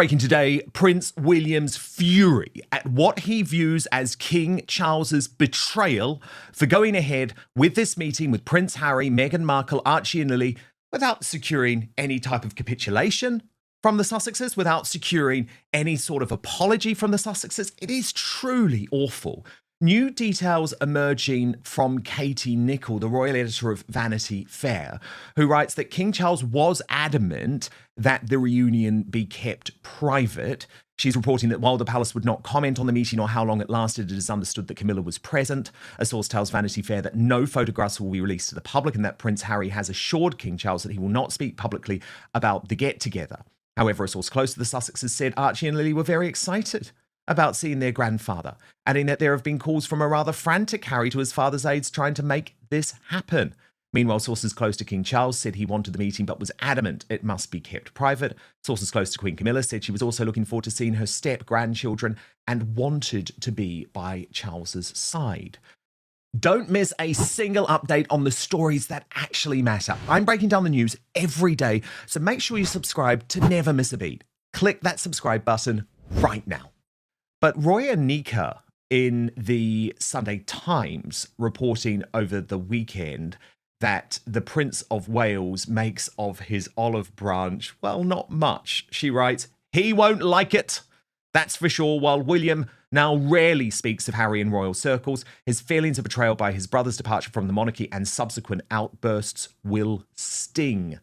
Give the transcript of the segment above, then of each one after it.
Breaking today, Prince William's fury at what he views as King Charles's betrayal for going ahead with this meeting with Prince Harry, Meghan Markle, Archie and Lily without securing any type of capitulation from the Sussexes, without securing any sort of apology from the Sussexes. It is truly awful. New details emerging from Katie Nicholl, the royal editor of Vanity Fair, who writes that King Charles was adamant that the reunion be kept private. She's reporting that while the palace would not comment on the meeting or how long it lasted, it is understood that Camilla was present. A source tells Vanity Fair that no photographs will be released to the public and that Prince Harry has assured King Charles that he will not speak publicly about the get-together. However, a source close to the Sussexes said Archie and Lily were very excited about seeing their grandfather, adding that there have been calls from a rather frantic Harry to his father's aides trying to make this happen. Meanwhile, sources close to King Charles said he wanted the meeting but was adamant it must be kept private. Sources close to Queen Camilla said she was also looking forward to seeing her step-grandchildren and wanted to be by Charles's side. Don't miss a single update on the stories that actually matter. I'm breaking down the news every day, so make sure you subscribe to never miss a beat. Click that subscribe button right now. But Roy Anika in the Sunday Times reporting over the weekend that the Prince of Wales makes of his olive branch, well, not much. She writes, he won't like it, that's for sure. While William now rarely speaks of Harry in royal circles, his feelings of betrayal by his brother's departure from the monarchy and subsequent outbursts will sting.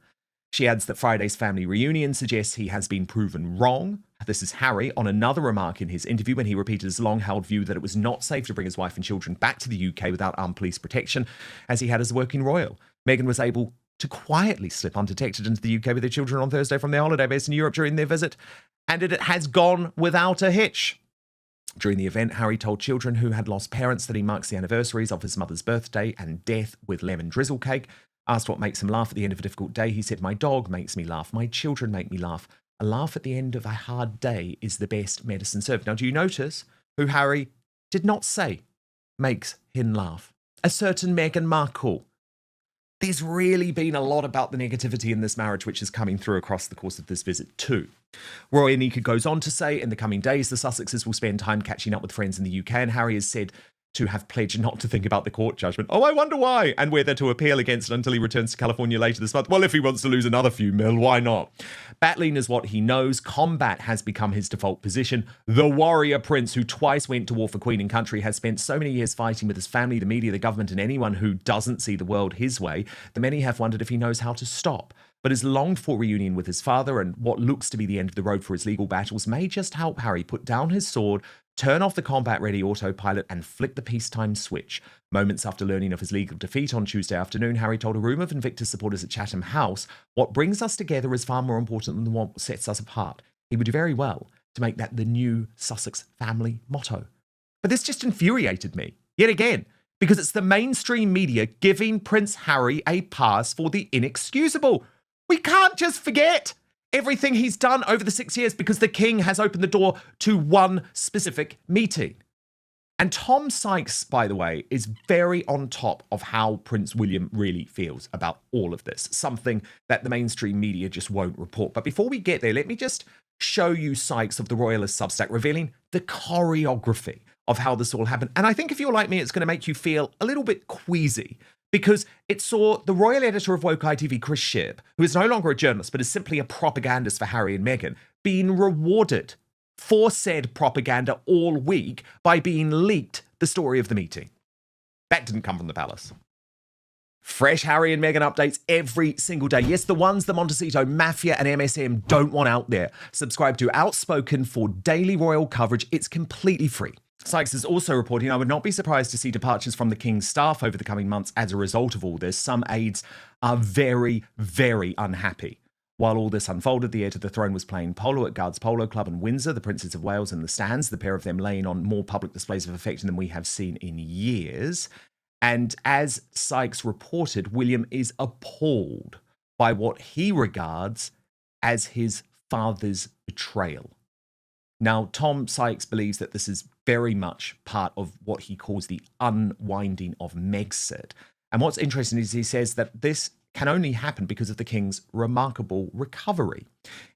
She adds that Friday's family reunion suggests he has been proven wrong. This is Harry on another remark in his interview when he repeated his long-held view that it was not safe to bring his wife and children back to the UK without armed police protection, as he had as a working royal. Meghan was able to quietly slip undetected into the UK with her children on Thursday from their holiday base in Europe during their visit, and it has gone without a hitch. During the event, Harry told children who had lost parents that he marks the anniversaries of his mother's birthday and death with lemon drizzle cake. Asked what makes him laugh at the end of a difficult day, he said, my dog makes me laugh, my children make me laugh. A laugh at the end of a hard day is the best medicine served. Now, do you notice who Harry did not say makes him laugh? A certain Meghan Markle. There's really been a lot about the negativity in this marriage, which is coming through across the course of this visit too. Roy Anika goes on to say, in the coming days, the Sussexes will spend time catching up with friends in the UK, and Harry has said to have pledged not to think about the court judgment. Oh, I wonder why, and whether to appeal against it until he returns to California later this month. Well, if he wants to lose another few mil, why not? Battling is what he knows. Combat has become his default position. The warrior prince who twice went to war for Queen and country has spent so many years fighting with his family, the media, the government, and anyone who doesn't see the world his way that many have wondered if he knows how to stop. But his longed-for reunion with his father and what looks to be the end of the road for his legal battles may just help Harry put down his sword, turn off the combat-ready autopilot and flick the peacetime switch. Moments after learning of his legal defeat on Tuesday afternoon, Harry told a room of Invictus supporters at Chatham House, what brings us together is far more important than what sets us apart. He would do very well to make that the new Sussex family motto. But this just infuriated me, yet again, because it's the mainstream media giving Prince Harry a pass for the inexcusable. We can't just forget everything he's done over the 6 years because the king has opened the door to one specific meeting. And Tom Sykes, by the way, is very on top of how Prince William really feels about all of this, something that the mainstream media just won't report. But before we get there, let me just show you Sykes of the Royalist Substack revealing the choreography of how this all happened. And I think if you're like me, it's going to make you feel a little bit queasy, because it saw the royal editor of Woke ITV, Chris Shipp, who is no longer a journalist but is simply a propagandist for Harry and Meghan, being rewarded for said propaganda all week by being leaked the story of the meeting. That didn't come from the palace. Fresh Harry and Meghan updates every single day. Yes, the ones the Montecito Mafia and MSM don't want out there. Subscribe to Outspoken for daily royal coverage. It's completely free. Sykes is also reporting, I would not be surprised to see departures from the King's staff over the coming months as a result of all this. Some aides are very, very unhappy. While all this unfolded, the heir to the throne was playing polo at Guards Polo Club in Windsor, the Princes of Wales in the stands, the pair of them laying on more public displays of affection than we have seen in years. And as Sykes reported, William is appalled by what he regards as his father's betrayal. Now, Tom Sykes believes that this is very much part of what he calls the unwinding of Megxit. And what's interesting is he says that this can only happen because of the king's remarkable recovery.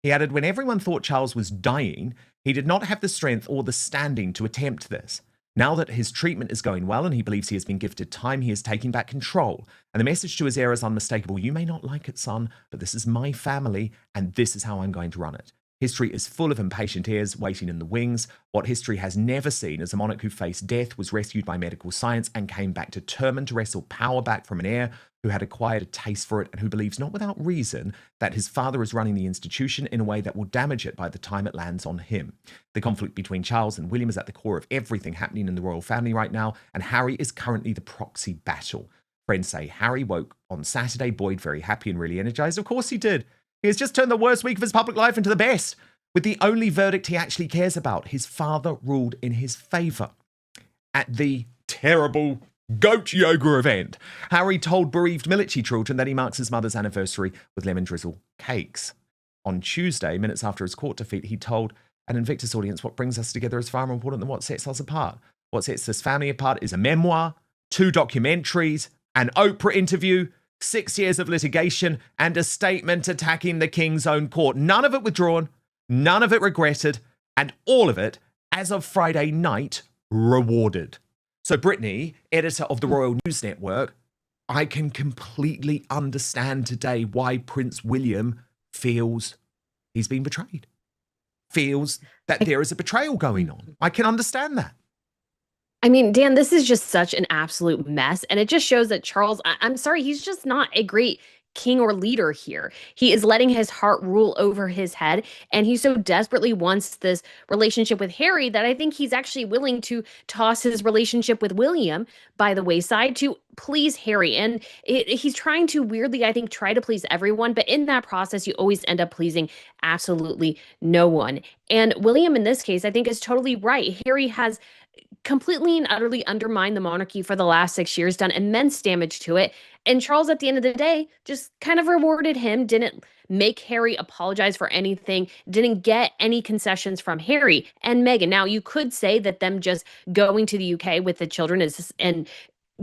He added, when everyone thought Charles was dying, he did not have the strength or the standing to attempt this. Now that his treatment is going well and he believes he has been gifted time, he is taking back control. And the message to his heir is unmistakable. You may not like it, son, but this is my family and this is how I'm going to run it. History is full of impatient heirs waiting in the wings. What history has never seen is a monarch who faced death, was rescued by medical science, and came back determined to wrestle power back from an heir who had acquired a taste for it and who believes, not without reason, that his father is running the institution in a way that will damage it by the time it lands on him. The conflict between Charles and William is at the core of everything happening in the royal family right now, and Harry is currently the proxy battle. Friends say Harry woke on Saturday buoyed, very happy and really energized. Of course he did. He has just turned the worst week of his public life into the best, with the only verdict he actually cares about. His father ruled in his favour. At the terrible goat yoga event, Harry told bereaved military children that he marks his mother's anniversary with lemon drizzle cakes. On Tuesday, minutes after his court defeat, he told an Invictus audience, what brings us together is far more important than what sets us apart. What sets this family apart is a memoir, 2 documentaries, an Oprah interview, 6 years of litigation, and a statement attacking the king's own court. None of it withdrawn, none of it regretted, and all of it, as of Friday night, rewarded. So Brittany, editor of the Royal News Network, I can completely understand today why Prince William feels he's been betrayed. Feels that there is a betrayal going on. I can understand that. I mean, Dan, this is just such an absolute mess. And it just shows that Charles, I'm sorry, he's just not a great king or leader here. He is letting his heart rule over his head. And he so desperately wants this relationship with Harry that I think he's actually willing to toss his relationship with William by the wayside to please Harry. And he's trying to weirdly, I think, try to please everyone. But in that process, you always end up pleasing absolutely no one. And William, in this case, I think is totally right. Harry has completely and utterly undermined the monarchy for the last 6 years, done immense damage to it. And Charles, at the end of the day, just kind of rewarded him, didn't make Harry apologize for anything, didn't get any concessions from Harry and Meghan. Now, you could say that them just going to the UK with the children and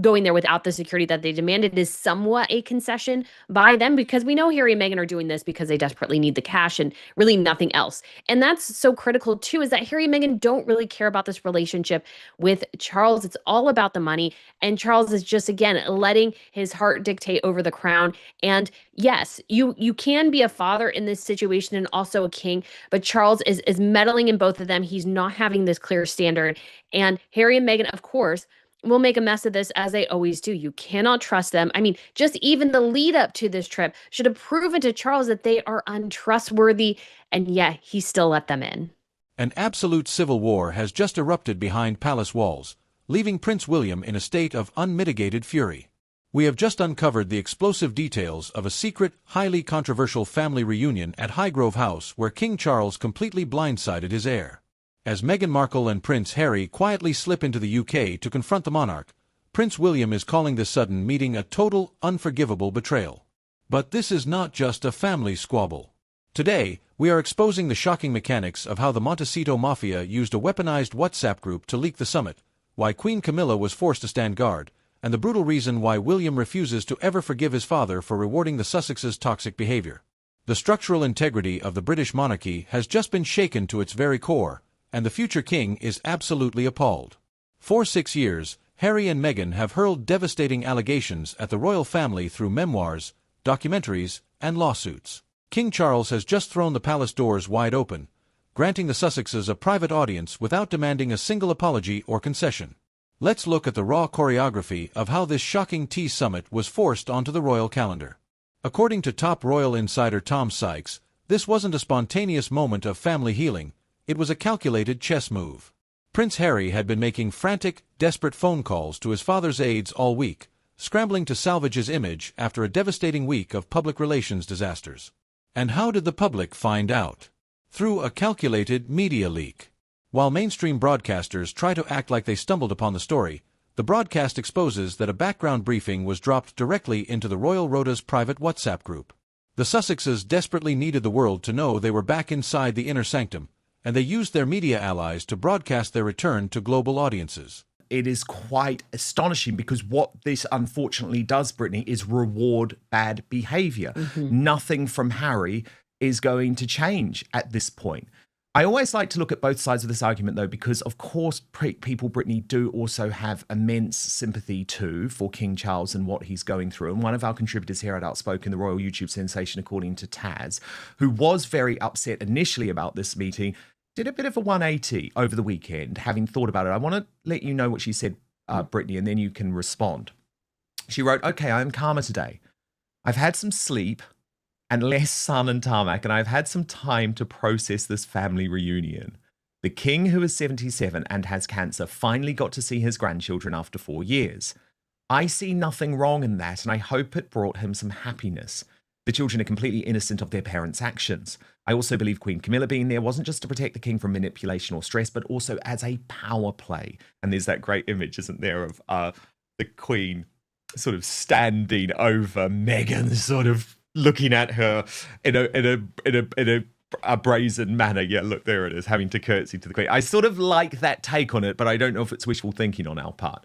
going there without the security that they demanded is somewhat a concession by them, because we know Harry and Meghan are doing this because they desperately need the cash and really nothing else. And that's so critical too, is that Harry and Meghan don't really care about this relationship with Charles. It's all about the money. And Charles is just, again, letting his heart dictate over the crown. And yes, you can be a father in this situation and also a king, but Charles is meddling in both of them. He's not having this clear standard. And Harry and Meghan, of course, will make a mess of this, as they always do. You cannot trust them. I mean, just even the lead up to this trip should have proven to Charles that they are untrustworthy, and yet he still let them in. An absolute civil war has just erupted behind palace walls, leaving Prince William in a state of unmitigated fury. We have just uncovered the explosive details of a secret, highly controversial family reunion at Highgrove House where King Charles completely blindsided his heir. As Meghan Markle and Prince Harry quietly slip into the UK to confront the monarch, Prince William is calling this sudden meeting a total, unforgivable betrayal. But this is not just a family squabble. Today, we are exposing the shocking mechanics of how the Montecito Mafia used a weaponized WhatsApp group to leak the summit, why Queen Camilla was forced to stand guard, and the brutal reason why William refuses to ever forgive his father for rewarding the Sussexes' toxic behavior. The structural integrity of the British monarchy has just been shaken to its very core, and the future king is absolutely appalled. For 6 years, Harry and Meghan have hurled devastating allegations at the royal family through memoirs, documentaries, and lawsuits. King Charles has just thrown the palace doors wide open, granting the Sussexes a private audience without demanding a single apology or concession. Let's look at the raw choreography of how this shocking tea summit was forced onto the royal calendar. According to top royal insider Tom Sykes, this wasn't a spontaneous moment of family healing. It was a calculated chess move. Prince Harry had been making frantic, desperate phone calls to his father's aides all week, scrambling to salvage his image after a devastating week of public relations disasters. And how did the public find out? Through a calculated media leak. While mainstream broadcasters try to act like they stumbled upon the story, the broadcast exposes that a background briefing was dropped directly into the Royal Rota's private WhatsApp group. The Sussexes desperately needed the world to know they were back inside the inner sanctum, and they used their media allies to broadcast their return to global audiences. it is quite astonishing because what this unfortunately does, Brittany, is reward bad behavior. Nothing from Harry is going to change at this point. I always like to look at both sides of this argument, though, because, of course, people, Brittany, do also have immense sympathy, too, for King Charles and what he's going through. And one of our contributors here at Outspoken, the royal YouTube sensation, according to Taz, who was very upset initially about this meeting, did a bit of a 180 over the weekend, having thought about it. I want to let you know what she said, Brittany, and then you can respond. She wrote, "Okay, I am calmer today. I've had some sleep and less sun and tarmac, and I've had some time to process this family reunion. The king, who is 77 and has cancer, finally got to see his grandchildren after 4 years. I see nothing wrong in that, and I hope it brought him some happiness. The children are completely innocent of their parents' actions. I also believe Queen Camilla being there wasn't just to protect the king from manipulation or stress, but also as a power play." And there's that great image, isn't there, of the queen sort of standing over Meghan, sort of looking at her in a brazen manner. Yeah, look, there it is, having to curtsy to the queen. I sort of like that take on it, but I don't know if it's wishful thinking on our part.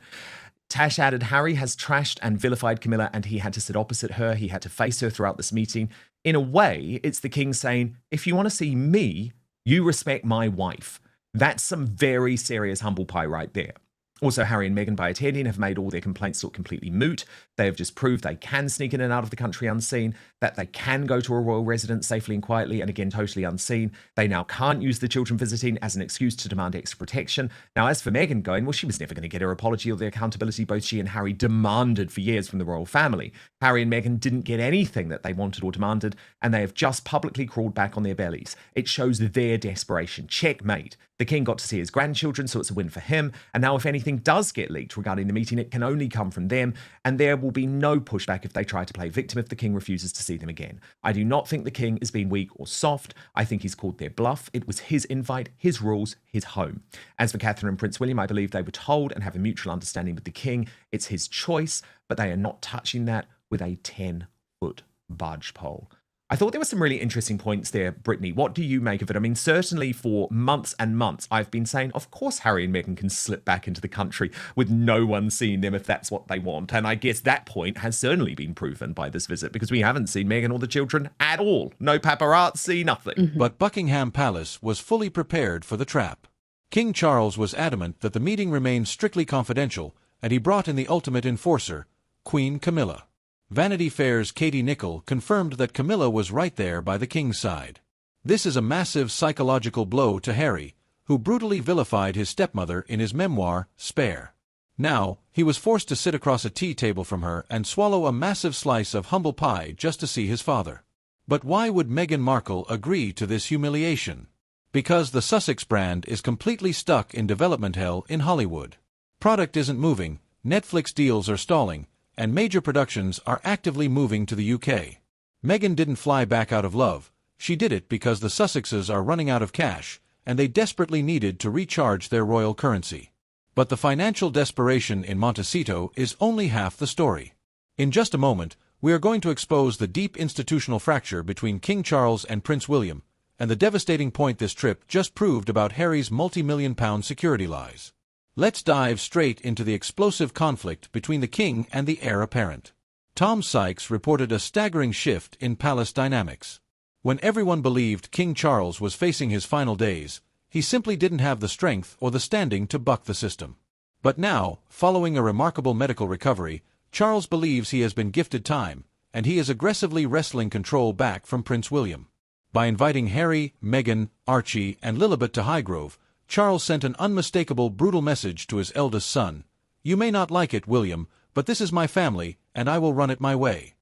Tash added, "Harry has trashed and vilified Camilla, and he had to sit opposite her. He had to face her throughout this meeting. In a way, it's the king saying, if you want to see me, you respect my wife." That's some very serious humble pie right there. Also, Harry and Meghan, by attending, have made all their complaints look completely moot. They have just proved they can sneak in and out of the country unseen, that they can go to a royal residence safely and quietly, and again, totally unseen. They now can't use the children visiting as an excuse to demand extra protection. Now, as for Meghan going, well, she was never going to get her apology or the accountability both she and Harry demanded for years from the royal family. Harry and Meghan didn't get anything that they wanted or demanded, and they have just publicly crawled back on their bellies. It shows their desperation. Checkmate. The king got to see his grandchildren, so it's a win for him. And now if anything does get leaked regarding the meeting, it can only come from them, and there will be no pushback if they try to play victim if the king refuses to see them again. I do not think the king is being weak or soft. I think he's called their bluff. It was his invite, his rules, his home. As for Catherine and Prince William, I believe they were told and have a mutual understanding with the king. It's his choice, but they are not touching that with a 10-foot budge pole. I thought there were some really interesting points there, Brittany. What do you make of it? I mean, certainly for months and months, I've been saying, of course, Harry and Meghan can slip back into the country with no one seeing them if that's what they want. And I guess that point has certainly been proven by this visit because we haven't seen Meghan or the children at all. No paparazzi, nothing. But Buckingham Palace was fully prepared for the trap. King Charles was adamant that the meeting remained strictly confidential, and he brought in the ultimate enforcer, Queen Camilla. Vanity Fair's Katie Nicholl confirmed that Camilla was right there by the king's side. This is a massive psychological blow to Harry, who brutally vilified his stepmother in his memoir, Spare. Now, he was forced to sit across a tea table from her and swallow a massive slice of humble pie just to see his father. But why would Meghan Markle agree to this humiliation? Because the Sussex brand is completely stuck in development hell in Hollywood. Product isn't moving, Netflix deals are stalling, and major productions are actively moving to the UK. Meghan didn't fly back out of love. She did it because the Sussexes are running out of cash, and they desperately needed to recharge their royal currency. But the financial desperation in Montecito is only half the story. In just a moment, we are going to expose the deep institutional fracture between King Charles and Prince William, and the devastating point this trip just proved about Harry's multi-million-pound security lies. Let's dive straight into the explosive conflict between the king and the heir apparent. Tom Sykes reported a staggering shift in palace dynamics. When everyone believed King Charles was facing his final days, he simply didn't have the strength or the standing to buck the system. But now, following a remarkable medical recovery, Charles believes he has been gifted time, and he is aggressively wresting control back from Prince William. By inviting Harry, Meghan, Archie, and Lilibet to Highgrove, Charles sent an unmistakable brutal message to his eldest son. You may not like it, William, but this is my family, and I will run it my way.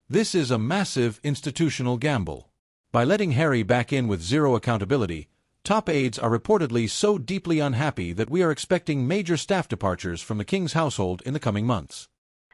This is a massive institutional gamble. By letting Harry back in with zero accountability, top aides are reportedly so deeply unhappy that we are expecting major staff departures from the king's household in the coming months.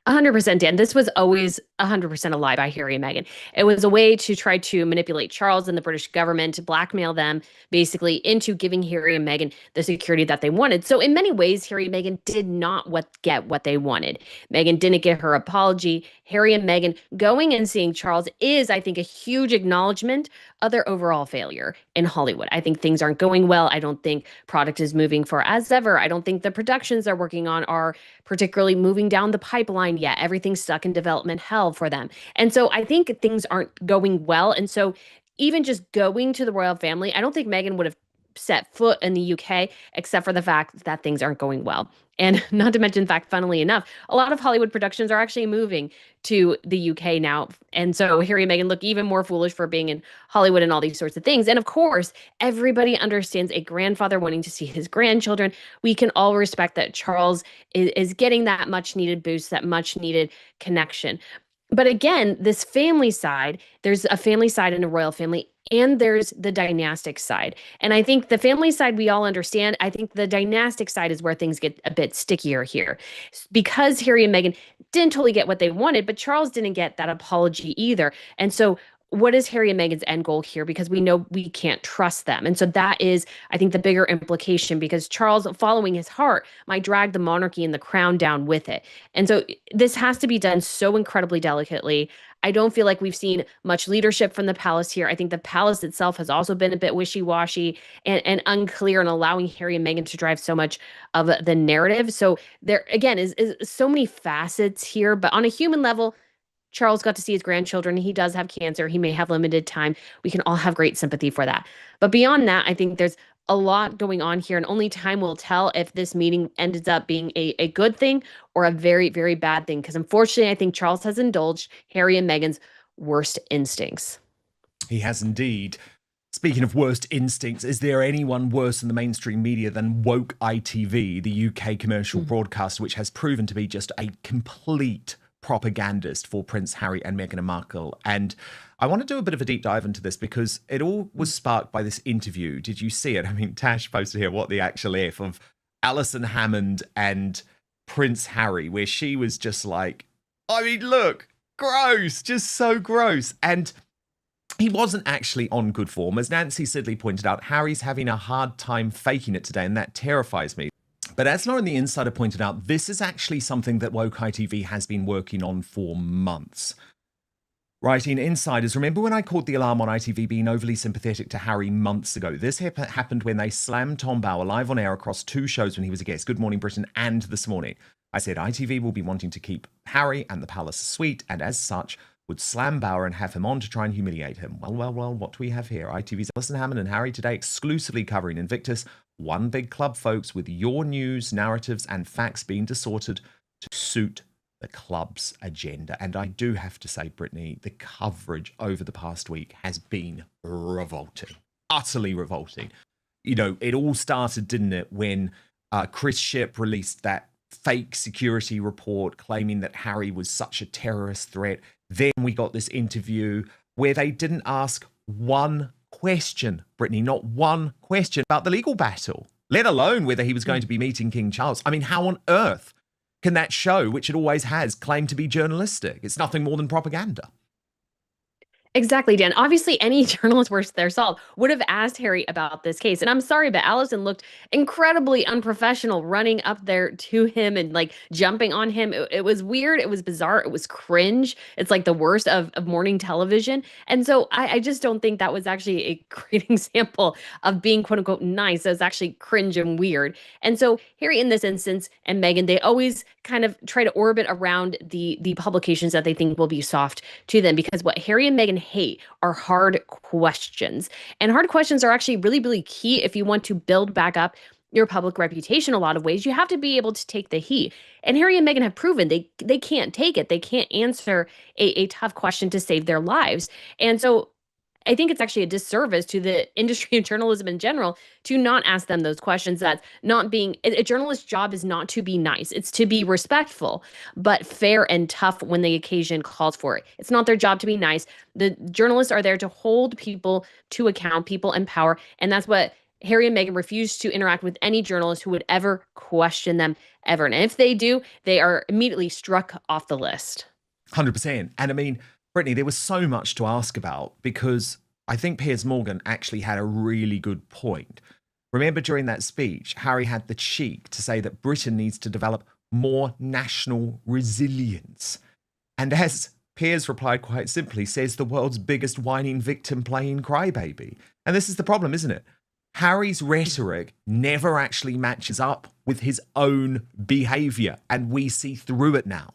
100%, Dan. This was always 100% a lie by Harry and Meghan. It was a way to try to manipulate Charles and the British government, to blackmail them basically into giving Harry and Meghan the security that they wanted. So in many ways, Harry and Meghan did not get what they wanted. Meghan didn't get her apology. Harry and Meghan going and seeing Charles is, I think, a huge acknowledgement of their overall failure in Hollywood. I think things aren't going well. I don't think product is moving for as ever. I don't think the productions they're working on are particularly moving down the pipeline yet. Everything's stuck in development hell for them. And so I think things aren't going well. And so even just going to the royal family, I don't think Meghan would have set foot in the UK, except for the fact that things aren't going well. And not to mention, in fact, funnily enough, a lot of Hollywood productions are actually moving to the UK now. And so Harry and Meghan look even more foolish for being in Hollywood and all these sorts of things. And of course, everybody understands a grandfather wanting to see his grandchildren. We can all respect that Charles is getting that much needed boost, that much needed connection. But again, this family side, there's a family side in a royal family, and there's the dynastic side. And I think the family side we all understand. I think the dynastic side is where things get a bit stickier here. Because Harry and Meghan didn't totally get what they wanted, but Charles didn't get that apology either. And so what is Harry and Meghan's end goal here? Because we know we can't trust them. And so that is, I think, the bigger implication, because Charles, following his heart, might drag the monarchy and the crown down with it. And so this has to be done so incredibly delicately. I don't feel like we've seen much leadership from the palace here. I think the palace itself has also been a bit wishy-washy and unclear in allowing Harry and Meghan to drive so much of the narrative. So there, again, is so many facets here. But on a human level, Charles got to see his grandchildren. He does have cancer. He may have limited time. We can all have great sympathy for that. But beyond that, I think there's a lot going on here, and only time will tell if this meeting ends up being a good thing or a very, very bad thing. Because unfortunately, I think Charles has indulged Harry and Meghan's worst instincts. He has indeed. Speaking of worst instincts, is there anyone worse in the mainstream media than woke ITV, the UK commercial broadcaster, which has proven to be just a complete propagandist for Prince Harry and Meghan Markle? And I want to do a bit of a deep dive into this because it all was sparked by this interview. Did you see it? I mean, Tash posted here, what the actual F, of Alison Hammond and Prince Harry, where she was just like, I mean, look, gross, just so gross. And he wasn't actually on good form. As Nancy Sidley pointed out, Harry's having a hard time faking it today, and that terrifies me. But as Lauren the Insider pointed out, this is actually something that Woke ITV has been working on for months. Writing Insiders, remember when I called the alarm on ITV being overly sympathetic to Harry months ago? This happened when they slammed Tom Bower live on air across two shows when he was a guest, Good Morning Britain and This Morning. I said ITV will be wanting to keep Harry and the Palace sweet, and as such, would slam Bower and have him on to try and humiliate him. Well, what do we have here? ITV's Alison Hammond and Harry today exclusively covering Invictus. One big club, folks, with your news, narratives, and facts being distorted to suit the club's agenda. And I do have to say, Brittany, the coverage over the past week has been revolting. Utterly revolting. You know, it all started, didn't it, when Chris Shipp released that fake security report claiming that Harry was such a terrorist threat. Then we got this interview where they didn't ask one question, Brittany, not one question about the legal battle, let alone whether he was going to be meeting King Charles. I mean, how on earth can that show, which it always has, claim to be journalistic? It's nothing more than propaganda. Exactly, Dan. Obviously, any journalist worth their salt would have asked Harry about this case. And I'm sorry, but Alison looked incredibly unprofessional running up there to him and like jumping on him. It was weird. It was bizarre. It was cringe. It's like the worst of morning television. And so I just don't think that was actually a great example of being quote unquote nice. It was actually cringe and weird. And so Harry in this instance and Meghan, they always kind of try to orbit around the publications that they think will be soft to them, because what Harry and Meghan hate are hard questions. And hard questions are actually really, really key if you want to build back up your public reputation. A lot of ways you have to be able to take the heat. And Harry and Meghan have proven they can't take it. They can't answer a tough question to save their lives. And so I think it's actually a disservice to the industry of journalism in general to not ask them those questions. That's not being a journalist's job is not to be nice. It's to be respectful, but fair and tough when the occasion calls for it. It's not their job to be nice. The journalists are there to hold people to account, people in power. And that's what Harry and Meghan refuse to interact with any journalist who would ever question them ever. And if they do, they are immediately struck off the list. 100%. And I mean, Brittany, there was so much to ask about because I think Piers Morgan actually had a really good point. Remember during that speech, Harry had the cheek to say that Britain needs to develop more national resilience. And as Piers replied quite simply, says the world's biggest whining victim playing crybaby. And this is the problem, isn't it? Harry's rhetoric never actually matches up with his own behaviour, and we see through it now.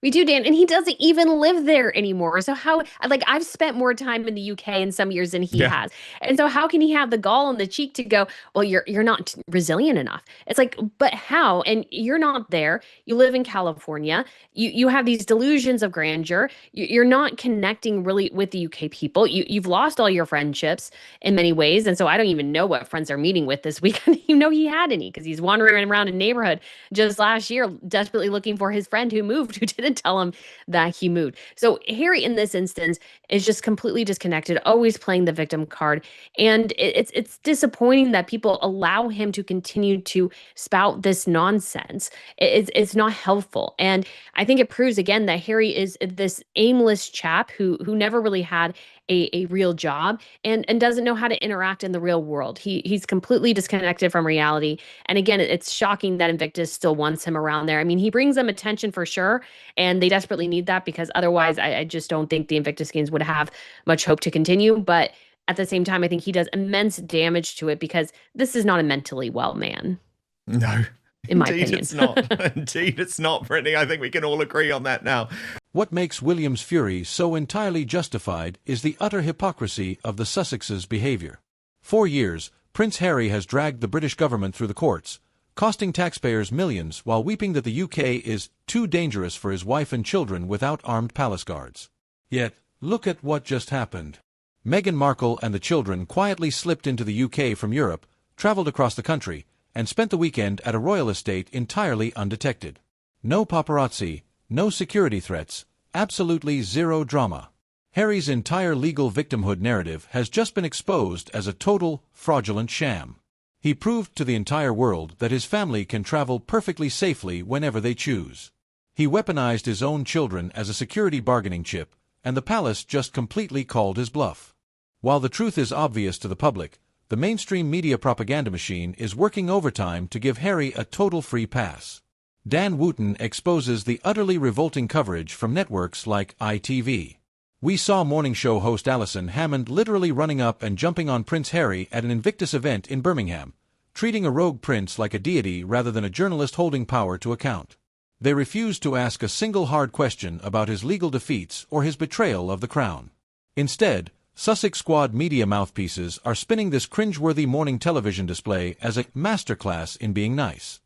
We do, Dan, and he doesn't even live there anymore. So how, like, I've spent more time in the UK in some years than he has. And so how can he have the gall and the cheek to go, well, you're not resilient enough? It's like, but how? And you're not there. You live in California. You have these delusions of grandeur. You're not connecting really with the UK people. You've lost all your friendships in many ways. And so I don't even know what friends are meeting with this week. I didn't even know he had any because he's wandering around a neighborhood just last year, desperately looking for his friend who moved, who didn't tell him that he moved. So Harry in this instance is just completely disconnected, always playing the victim card. And it's disappointing that people allow him to continue to spout this nonsense. It's not helpful. And I think it proves again that Harry is this aimless chap who never really had a real job and doesn't know how to interact in the real world. He's completely disconnected from reality. And again, it's shocking that Invictus still wants him around there. I mean, he brings them attention for sure, and they desperately need that because otherwise I just don't think the Invictus Games would have much hope to continue. But at the same time, I think he does immense damage to it because this is not a mentally well man. No. In my Indeed, opinion. it's not. Indeed, it's not, Brittany. I think we can all agree on that now. What makes William's fury so entirely justified is the utter hypocrisy of the Sussexes' behavior. For years, Prince Harry has dragged the British government through the courts, costing taxpayers millions while weeping that the UK is too dangerous for his wife and children without armed palace guards. Yet, look at what just happened. Meghan Markle and the children quietly slipped into the UK from Europe, travelled across the country, and spent the weekend at a royal estate entirely undetected. No paparazzi, no security threats, absolutely zero drama. Harry's entire legal victimhood narrative has just been exposed as a total, fraudulent sham. He proved to the entire world that his family can travel perfectly safely whenever they choose. He weaponized his own children as a security bargaining chip, and the palace just completely called his bluff. While the truth is obvious to the public, the mainstream media propaganda machine is working overtime to give Harry a total free pass. Dan Wootton exposes the utterly revolting coverage from networks like ITV. We saw morning show host Alison Hammond literally running up and jumping on Prince Harry at an Invictus event in Birmingham, treating a rogue prince like a deity rather than a journalist holding power to account. They refused to ask a single hard question about his legal defeats or his betrayal of the crown. Instead, Sussex Squad media mouthpieces are spinning this cringeworthy morning television display as a masterclass in being nice.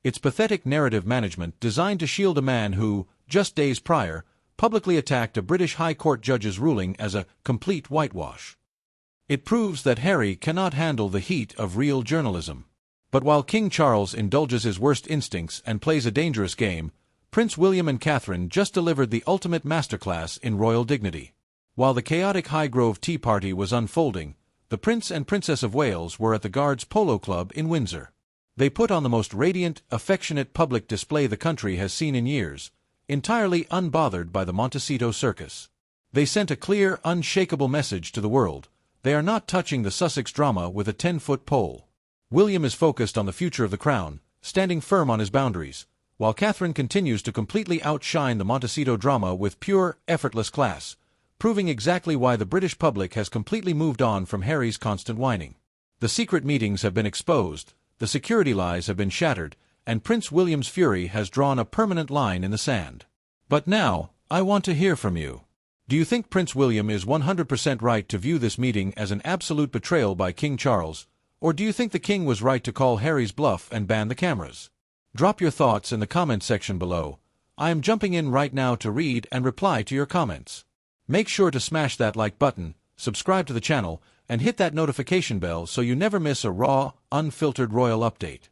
It's pathetic narrative management designed to shield a man who, just days prior, publicly attacked a British High Court judge's ruling as a complete whitewash. It proves that Harry cannot handle the heat of real journalism. But while King Charles indulges his worst instincts and plays a dangerous game, Prince William and Catherine just delivered the ultimate masterclass in royal dignity. While the chaotic Highgrove Tea Party was unfolding, the Prince and Princess of Wales were at the Guards Polo Club in Windsor. They put on the most radiant, affectionate public display the country has seen in years, entirely unbothered by the Montecito circus. They sent a clear, unshakable message to the world. They are not touching the Sussex drama with a 10-foot pole. William is focused on the future of the crown, standing firm on his boundaries, while Catherine continues to completely outshine the Montecito drama with pure, effortless class, proving exactly why the British public has completely moved on from Harry's constant whining. The secret meetings have been exposed, the security lies have been shattered, and Prince William's fury has drawn a permanent line in the sand. But now, I want to hear from you. Do you think Prince William is 100% right to view this meeting as an absolute betrayal by King Charles, or do you think the king was right to call Harry's bluff and ban the cameras? Drop your thoughts in the comment section below. I am jumping in right now to read and reply to your comments. Make sure to smash that like button, subscribe to the channel, and hit that notification bell so you never miss a raw, unfiltered royal update.